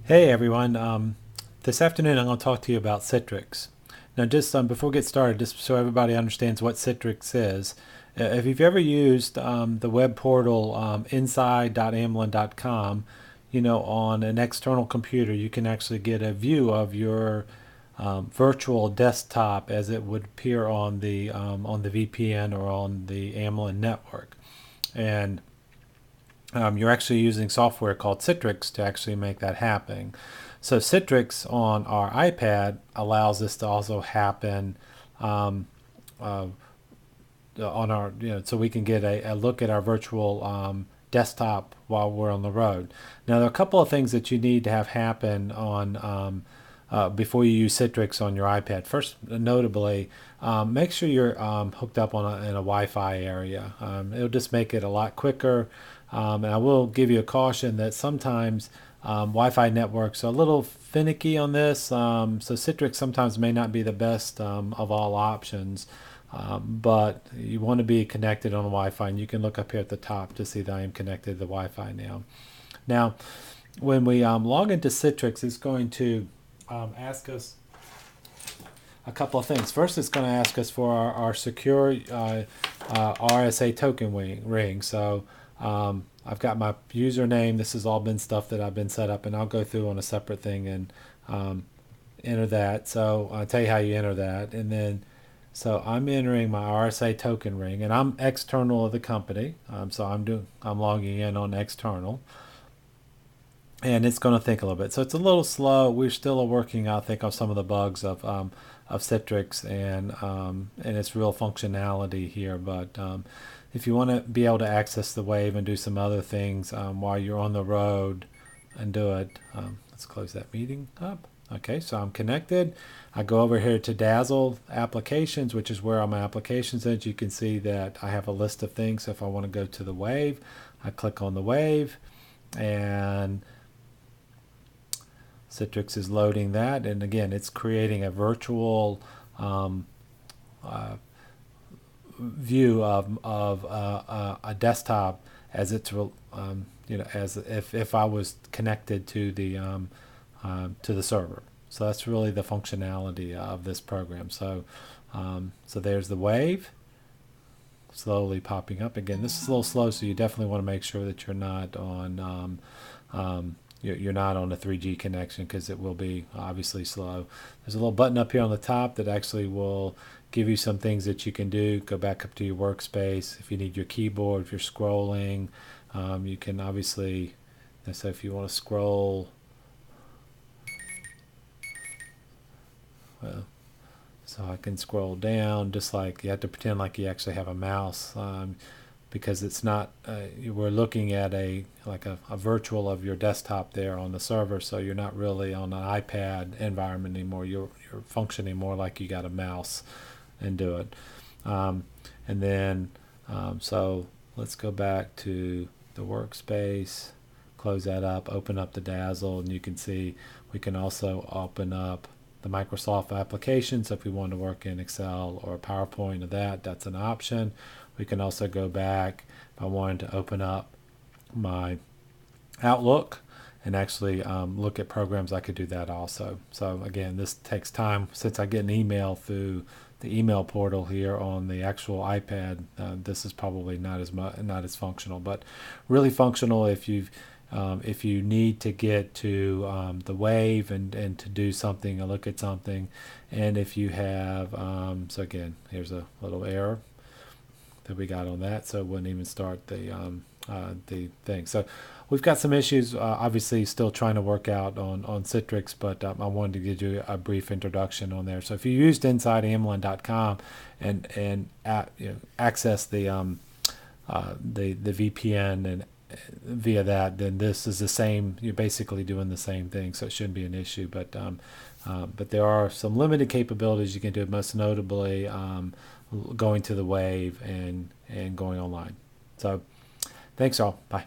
Hey everyone, this afternoon I'm going to talk to you about CITRIX. Now just before we get started, just so everybody understands what CITRIX is, if you've ever used the web portal inside.amlin.com, on an external computer you can actually get a view of your virtual desktop as it would appear on the VPN or on the Amlin network. And you're actually using software called Citrix to actually make that happen. So Citrix on our iPad allows this to also happen um, uh, on our, so we can get a look at our virtual desktop while we're on the road. Now there are a couple of things that you need to have happen on before you use Citrix on your iPad. First, notably, make sure you're hooked up in a Wi-Fi area. It'll just make it a lot quicker. And I will give you a caution that sometimes Wi-Fi networks are a little finicky on this. So Citrix sometimes may not be the best of all options. But you want to be connected on Wi-Fi, and you can look up here at the top to see that I am connected to the Wi-Fi now. Now, when we log into Citrix, it's going to ask us a couple of things. First, it's going to ask us for our secure RSA token ring. So I've got my username. This has all been stuff that I've been set up, and I'll go through on a separate thing and enter that. So I'll tell you how you enter that. And then, so I'm entering my RSA token ring, and I'm external of the company. So I'm logging in on external. And it's going to think a little bit. So it's a little slow. We're still working, I think, on some of the bugs of Citrix and its real functionality here. But if you want to be able to access the wave and do some other things while you're on the road and do it, let's close that meeting up. Okay, so I'm connected. I go over here to Dazzle Applications, which is where all my applications is. You can see that I have a list of things. So if I want to go to the wave, I click on the wave, and Citrix is loading that, and again, it's creating a virtual view of a desktop as it's as if I was connected to the server. So that's really the functionality of this program. So so there's the wave slowly popping up again. This is a little slow, so you definitely want to make sure that you're not on you're not on a 3G connection, because it will be obviously slow. There's a little button up here on the top that actually will give you some things that you can do. Go back up to your workspace. If you need your keyboard, if you're scrolling, you can obviously, so if you want to scroll, well, so I can scroll down, just like you have to pretend like you actually have a mouse. Because it's not, we're looking at a virtual of your desktop there on the server, so you're not really on an iPad environment anymore. You're functioning more like you got a mouse and do it. And then, so let's go back to the workspace, close that up, open up the Dazzle, and you can see we can also open up the Microsoft applications. So if we want to work in Excel or PowerPoint or that's an option. We can also go back if I wanted to open up my Outlook and actually look at programs. I could do that also. So again, this takes time. Since I get an email through the email portal here on the actual iPad, this is probably not as functional, but really functional if you need to get to the wave and to do something or look at something. And if you have, so again, here's a little error that we got on that, so it wouldn't even start the thing. So we've got some issues, obviously still trying to work out on Citrix, but I wanted to give you a brief introduction on there. So if you used InsideAmlin.com and access the VPN and via that, then this is the same. You're basically doing the same thing, so it shouldn't be an issue. But there are some limited capabilities you can do, most notably going to the wave and going online. So thanks all. Bye.